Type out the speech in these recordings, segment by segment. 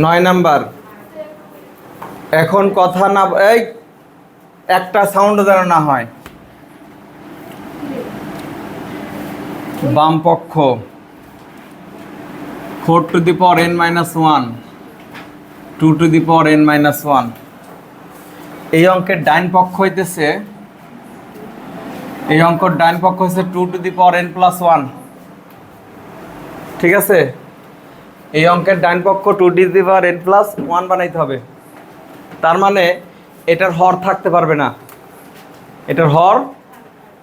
নয় নাম্বার। এখন কথা না, এই একটা সাউন্ড যেন না হয়। বাম পক্ষ 4 to the power n minus 1, 2 to the power n minus 1। এই অঙ্কের ডাইন পক্ষ হইতেছে, এই অঙ্কের ডাইন পক্ষ হচ্ছে 2 to the power n plus 1। ঠিক আছে, এই অঙ্কের ডাইন পক্ষ 2 to the power n plus 1 বানাইতে হবে। তার মানে এটার হর থাকতে পারবে না, এটার হর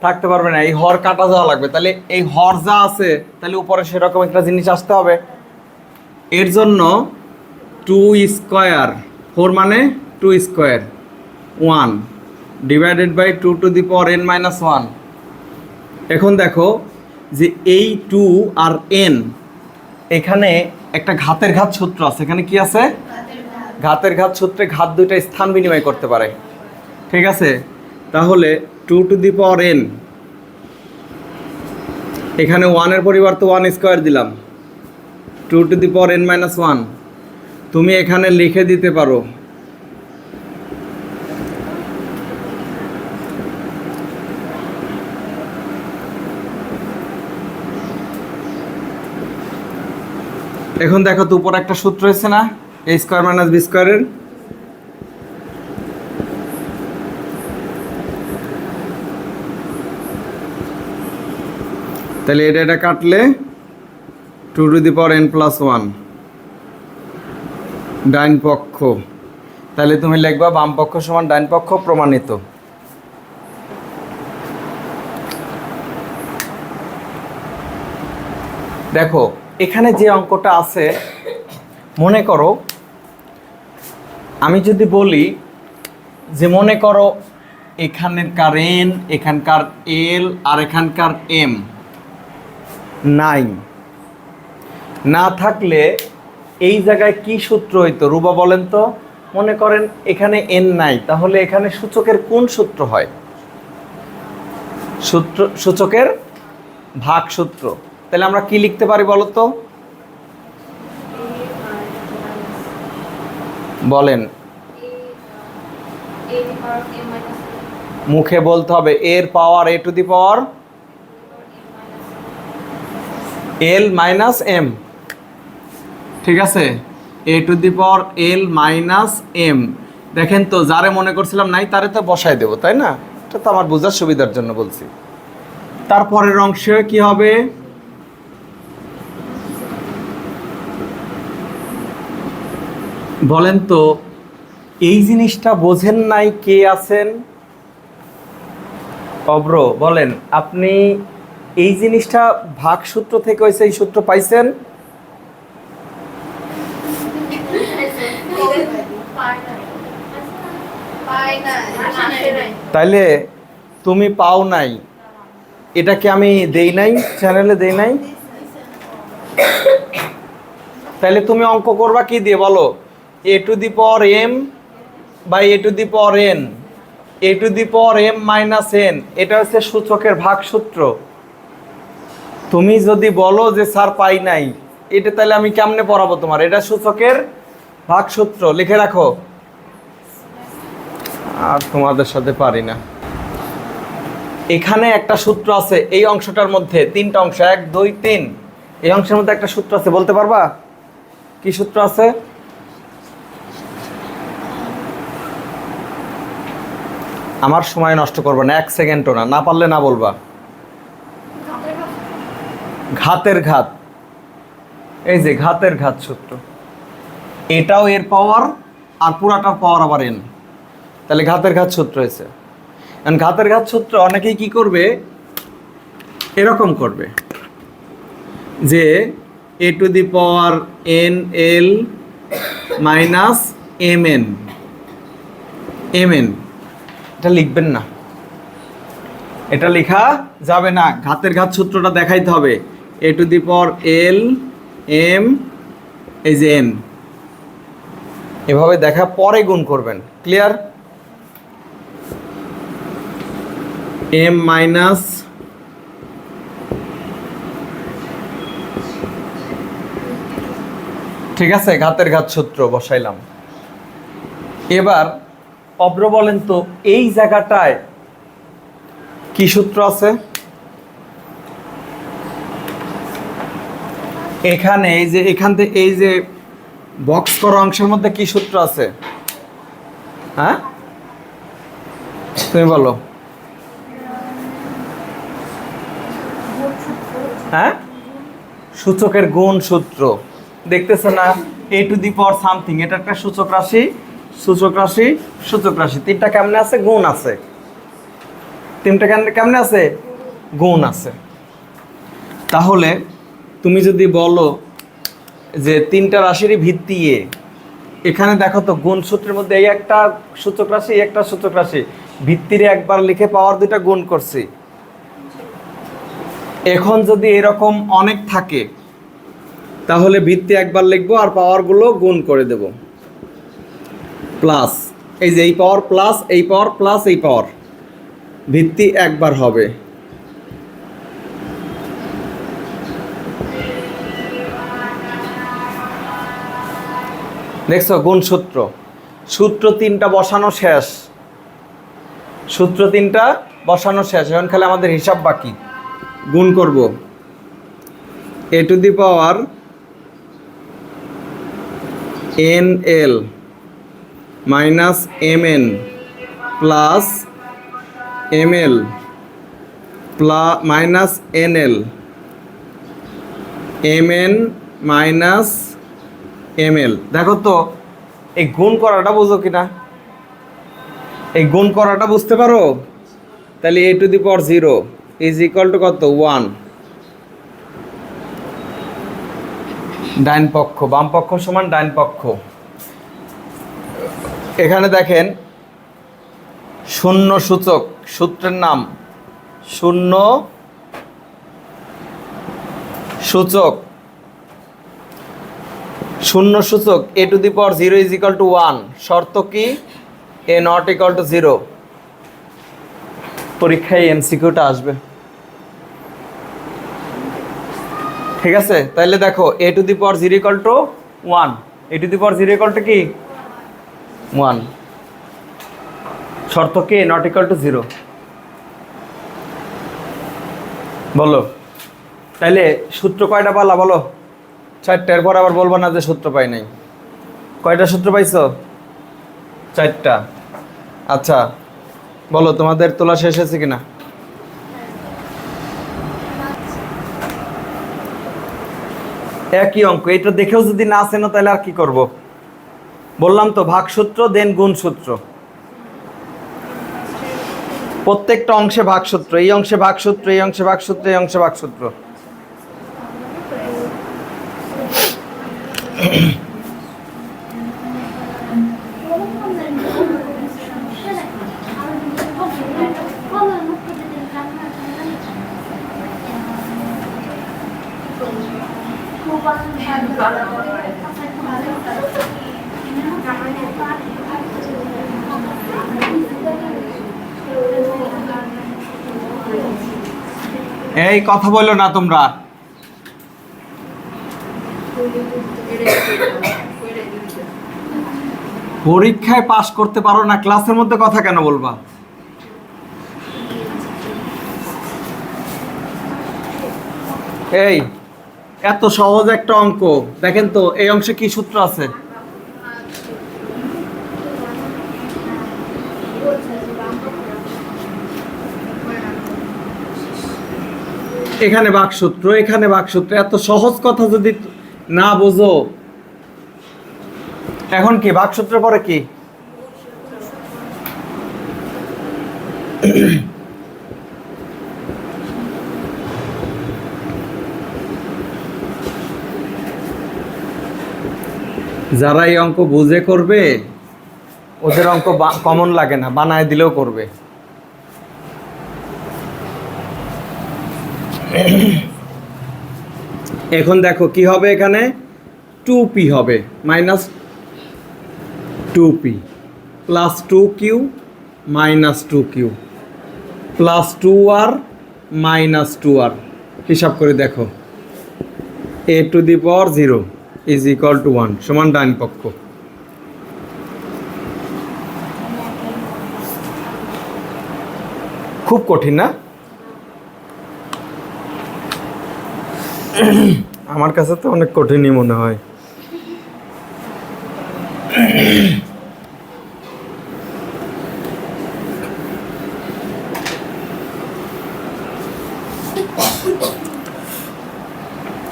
থাকতে পারবে না, এই হর কাটা যাওয়া লাগবে। তাহলে এই হর যা আছে তাহলে উপরে সেরকম একটা জিনিস আসতে হবে। এর জন্য 2 স্কোয়ার, 4 মানে 2 square 1 divided by 2 to the power n minus 1। এখন দেখো যে এই 2 আর n, এখানে একটা ঘাতের ঘাত সূত্র আছে। এখানে কি আছে? ঘাতের ঘাত সূত্রে ঘাত দুইটা স্থান বিনিময় করতে পারে। ঠিক আছে, তাহলে 2 to the power n, এখানে 1 এর পরিবর্তে 1 স্কোয়ার দিলাম, 2 to the power n minus 1। তুমি এখানে লিখে দিতে পারো এখন দেখো তো উপরে একটা সূত্র হয়েছে না, a স্কোয়ার মাইনাস বি স্কোয়ারের। তাহলে এটা কাটলে 2 to the power n plus 1 ডাইন পক্ষ। তাহলে তুমি লিখবা বাম পক্ষ সমান ডাইন পক্ষ প্রমাণিত। দেখো এখানে যে অঙ্কটা আছে, মনে করো আমি যদি বলি যে মনে করো এখানকার n, এখানকার l আর এখানকার m নাই, না থাকলে এই জায়গায় কি সূত্র হইতো রুবা বলেন তো? মনে করেন এখানে n নাই, তাহলে এখানে সূচকের কোন সূত্র হয়? সূচকের ভাগ সূত্র। তাহলে আমরা কি লিখতে পারি বলো তো? বলেন, মুখে বলতে হবে এর পাওয়ার a to the power l minus m। ঠিক আছে, a to the power l minus m। দেখেন তো, যারে মনে করছিলাম নাই তারে তো বসায় দেবো, তাই না? এটা তো আমার বোঝার সুবিধার জন্য বলছি। তারপরের অংশে কি হবে? বলেন তো, এই জিনিসটা বোঝেন নাই কে আছেন? অব্র বলেন, আপনি এই জিনিসটা ভাগ সূত্র থেকে হয়েছে, এই সূত্র পাইছেন? তাইলে তুমি পাও নাই, এটাকে আমি দেই নাই, চ্যানেলে দেই নাই। তাহলে তুমি অঙ্ক করবা কি দিয়ে বলো? a to the power m by a to the power n, a to the power m minus n, এটা হচ্ছে সূচকের ভাগ সূত্র। তুমি যদি বলো যে স্যার পাই নাই, এটা তাহলে আমি কেমনে পড়াবো তোমার? এটা সূচকের ভাগ সূত্র, লিখে রাখো। আর তোমাদের সাথে পারি না। এখানে একটা সূত্র আছে, এই অংশটার মধ্যে তিনটা অংশ, 1 2 3, এই অংশের মধ্যে একটা সূত্র আছে, বলতে পারবা কি সূত্র আছে? আমার সময় নষ্ট করবে না, 1 সেকেন্ডও না, না পারলে না বলবা। ঘাতের ঘাত, এই যে ঘাতের ঘাত সূত্র, এটাও এর পাওয়ার আর পুরাটার পাওয়ার আবার n, তাহলে ঘাতের ঘাত সূত্র হয়েছে। কারণ ঘাতের ঘাত সূত্র অনেকেই কি করবে, এরকম করবে যে a to the power n l minus mn, mn, এটা লিখবেন না, এটা লেখা যাবে না, ঘাতের ঘাত সূত্রটা দেখাইতে হবে। এ to the power L M এই যে এন, এভাবে দেখা পরে গুণ করবেন। ক্লিয়ার? এম মাইনাস ঠিক আছে, ঘাতের ঘাত সূত্র বসাইলাম। এবার অব্র বলেন তো এই জায়গাটায় কি সূত্র আছে? এখানে এই যে এখান থেকে এই যে বক্স করা অংশের মধ্যে কি সূত্র আছে? হ্যাঁ তুমি বলো। হ্যাঁ, সূচকের গুণ সূত্র দেখতেছে না? এ টু দি পাওয়ার সামথিং, এটা একটা সূচক রাশি, সূচক রাশি, সূচক রাশি, তিনটা কেমনে আছে? গুণ আছে। তিনটা কেমনে আছে? গুণ আছে। তাহলে তুমি যদি বলো যে তিনটা রাশিরই ভিত্তি এ, এখানে দেখো তো গুণ সূত্রের মধ্যে এই একটা সূচক রাশি, এই একটা সূচক রাশি, ভিত্তিরে একবার লিখে পাওয়ার দুইটা গুণ করছি। এখন যদি এরকম অনেক থাকে তাহলে ভিত্তি একবার লিখবো আর পাওয়ারগুলো গুণ করে দেব। প্লাস এই যে এই পাওয়ার প্লাস এই পাওয়ার প্লাস এই পাওয়ার, ভিত্তি একবার হবে। দেখছো গুণ সূত্র, সূত্র তিনটা বসানো শেষ, সূত্র তিনটা বসানো শেষ। এখন খালি আমাদের হিসাব বাকি। গুণ করব a to the power n l minus m n plus m l minus n l, m n minus m l. দেখো তো এই গুণ করাটা বুঝো কিনা? এই গুণ করাটা বুঝতে পারো? তাহলে a to the power 0 is equal to কত? 1। ডাইন পক্ষ বাম পক্ষ সমান ডাইন পক্ষ। এখানে দেখেন শূন্য সূচক, সূত্রের নাম শূন্য সূচক, শূন্য সূচক a to the power 0 is equal to 1। শর্ত কি? A not equal to 0। পরীক্ষায় এমসিকিউটা আসবে। ঠিক আছে, তাহলে দেখো a to the power 0 equal to 1, a to the power 0 equal to কি? 1। শর্ত কি? Not equal to 0। বলো তাইলে সূত্র কয়টা পালা? বলো 4টার পর আবার বলবো না যে সূত্র পাই নাই। কয়টা সূত্র পাইছো? 4টা। আচ্ছা বলো তোমাদের তোলা শেষ হয়েছে কিনা? একই অঙ্ক, এটা দেখেও যদি না চেনো তাহলে আর কি করব? বললাম তো ভাগসূত্র দেন গুণ সূত্র, প্রত্যেকটা অংশে ভাগসূত্র, এই অংশে ভাগসূত্র, এই অংশে ভাগসূত্র, এই অংশে ভাগসূত্র। এই কথা বলো না তোমরা। পরীক্ষায় পাশ করতে পারো না, ক্লাসের মধ্যে কথা কেন বলবা? এই এত সহজ একটা অঙ্ক দেখেন তো, এই অংশে কি সূত্র আছে? এখানে বাকসূত্র, এখানে বাকসূত্র। এত সহজ কথা যদি না বোঝো, এখন কি বাকসূত্রের পরে কি? যারা এই অঙ্ক বুঝে করবে ওদের অঙ্ক কমন লাগে না, বানায় দিলেও করবে। এখন দেখো কি হবে, এখানে 2p হবে, minus 2p plus 2q minus 2q plus 2r minus 2r। হিসাব করে দেখো, a two the power 0 is equal to 1 সমান ডান পক্ষ। খুব কঠিন না? আমার কাছে তো অনেক কঠিনই মনে হয়।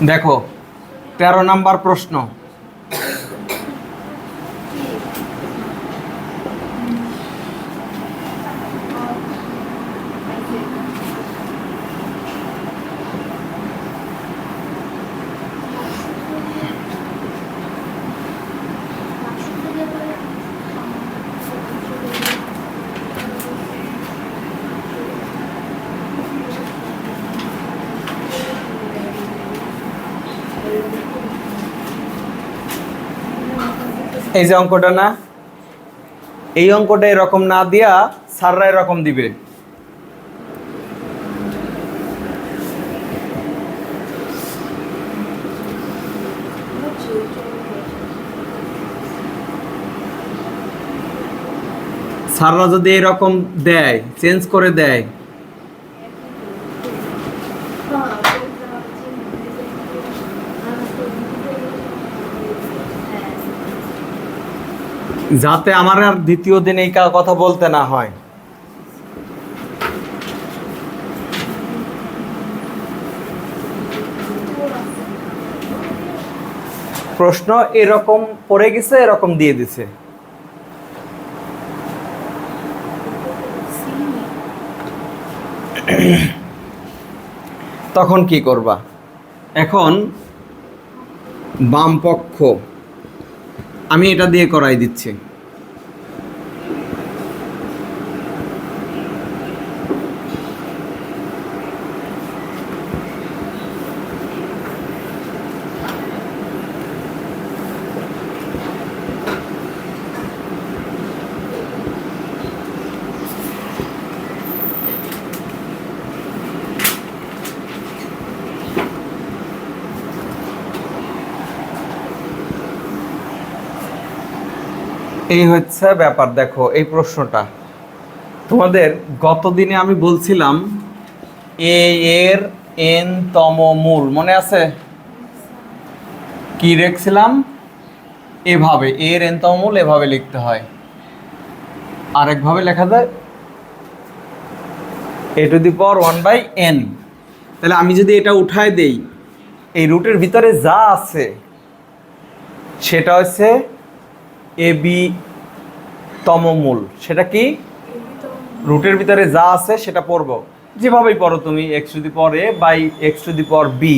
দেখো 13 নাম্বার প্রশ্ন। এই যে অঙ্কটা না, এই অঙ্কটা এরকম না দিয়া স্যাররা এরকম দিবে। স্যাররা যদি এরকম দেয়, চেঞ্জ করে দেয়, যাতে আমার আর দ্বিতীয় দিন এই কথা বলতে না হয়। প্রশ্ন এরকম পড়ে গেছে, এরকম দিয়ে দিছে। তখন কি করবা? এখন বাম পক্ষ আমি এটা দিয়ে করাই দিচ্ছি। এই হচ্ছে ব্যাপার। দেখো এই প্রশ্নটা তোমাদের গত দিনে আমি বলছিলাম এ এর n তম মূল মনে আছে? কি রেখেছিলাম? এভাবে এর n তম মূল এভাবে লিখতে হয়, আরেকভাবে লেখা যায় a two the power 1/n। তাহলে আমি যদি এটা উঠায় দেই, এই রুটের ভিতরে যা আছে সেটা হচ্ছে এ বি তম মূল। সেটা কি? রুটের ভিতরে যা আছে সেটা পড়ব, যেভাবেই পড়ো তুমি, x to the power a by x to the power b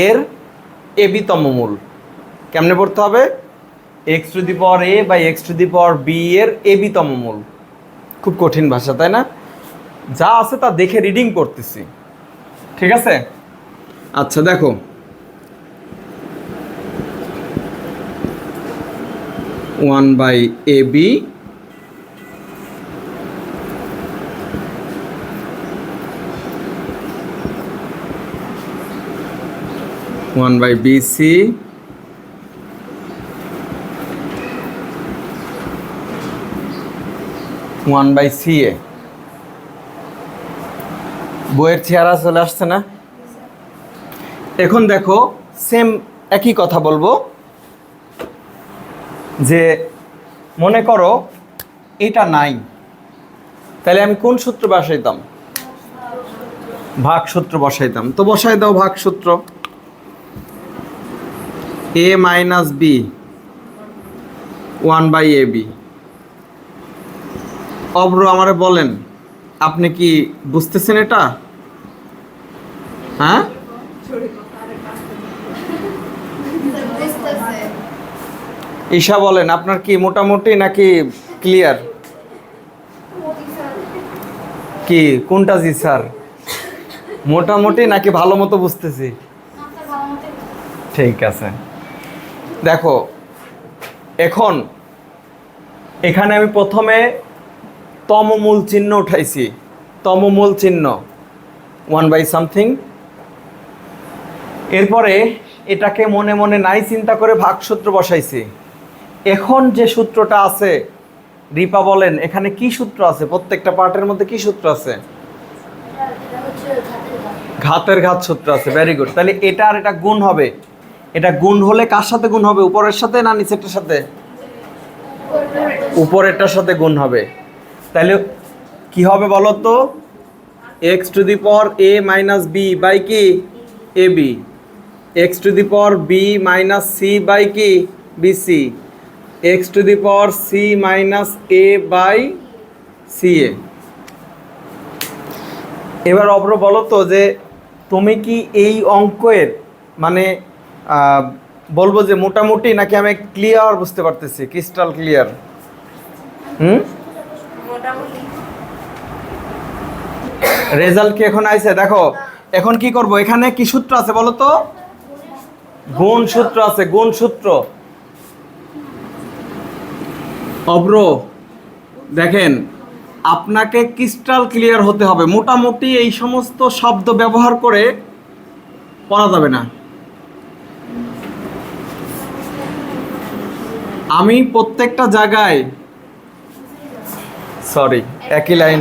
এর এ বি তম মূল। কেমনে পড়তে হবে? X to the power a by x to the power b এর এ বি তম মূল। খুব কঠিন ভাষা, তাই না? যা আছে তা দেখে রিডিং করতেছি, ঠিক আছে? আচ্ছা দেখো, 1/ab one by BC one by CA। বইয়ের চেহারা চলে আসছে না? এখন দেখো সেম একই কথা বলবো, যে মনে করো এটা নাই, তাহলে আমি কোন সূত্র বসাইতাম? ভাগ সূত্র বসাইতাম। তো বসাই দাও ভাগ সূত্র, a মাইনাস বি 1/ab। অব্র আমারে বলেন, আপনি কি বুঝতেছেন এটা? হ্যাঁ, ঈশা বলেন, আপনার কি মোটামুটি নাকি ক্লিয়ার? কি কোনটা? জি স্যার। মোটামুটি নাকি ভালো মতো বুঝতেছি? ঠিক আছে, দেখো এখন এখানে আমি প্রথমে তমমূল চিহ্ন উঠাইছি, তমমূল চিহ্ন 1/something। এরপরে এটাকে মনে মনে নাই চিন্তা করে ভাগসূত্র বসাইছি। এখন যে সূত্রটা আছে, রিপা বলেন এখানে কি সূত্র আছে? প্রত্যেকটা পার্টের মধ্যে কি সূত্র আছে? ঘাতের ঘাত সূত্র আছে। Very good. তাহলে এটা আর এটা গুণ হবে। এটা গুণ হলে কার সাথে গুণ হবে? উপরের সাথে না নিচেরটার সাথে? উপরেরটার সাথে গুণ হবে। তাহলে কি হবে বলো তো? x to the power a minus b by কি ab, x to the power b minus c by কি bc, x to the power c minus a by ca। এবার অব্র বলো তো যে তুমি কি এই অঙ্কের মানে বলবো যে মোটামুটি নাকি আমি ক্লিয়ার বুঝতে পারতেছি, ক্রিস্টাল ক্লিয়ার? রেজাল্ট কি এখন আইছে? দেখো এখন কি করব, এখানে কি সূত্র আছে বলো তো? গুণ সূত্র আছে, গুণ সূত্র। অব্র দেখেন, আপনাকে ক্রিস্টাল ক্লিয়ার হতে হবে। মোটামুটি এই সমস্ত শব্দ ব্যবহার করে পড়া যাবে না। আমি প্রত্যেকটা জায়গায় সরি একই লাইন।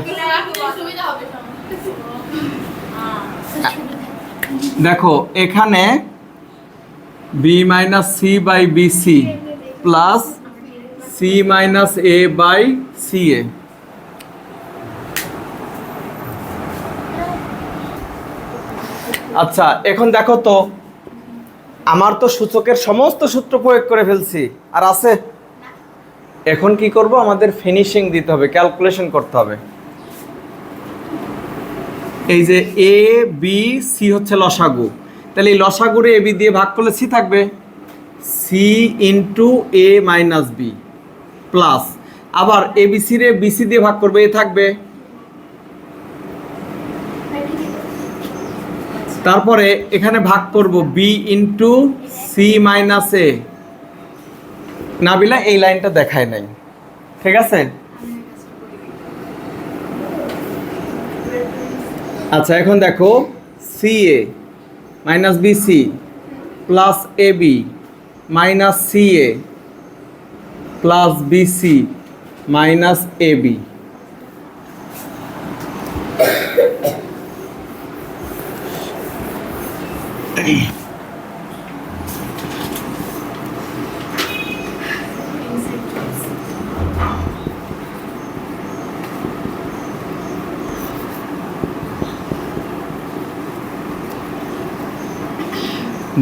দেখো এখানে b minus c by bc plus c minus a by c a. আচ্ছা এখন দেখো তো, আমার তো সূচকের সমস্ত সূত্র প্রয়োগ করে ফেলছি, আর আছে? এখন কি করব, আমাদের ফিনিশিং দিতে হবে, ক্যালকুলেশন করতে হবে। এই যে এ বি সি হচ্ছে লসাগু, তাহলে এই লসাগুরে এ বি দিয়ে ভাগ করলে সি থাকবে, সি ইন্টু এ মাইনাস বি প্লাস আবার এ বি সি রে বিসি দিয়ে ভাগ করবে, এ থাকবে। তারপরে এখানে ভাগ করব বি ইন্টু সি মাইনাস এ। নাবিলা এই লাইনটা দেখায় নাই, ঠিক আছে? আচ্ছা এখন দেখো C A minus B C plus A B minus C A plus B C minus A B.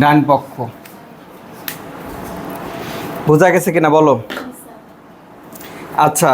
ডান পক্ষ বোঝা গেছে কিনা বলো? আচ্ছা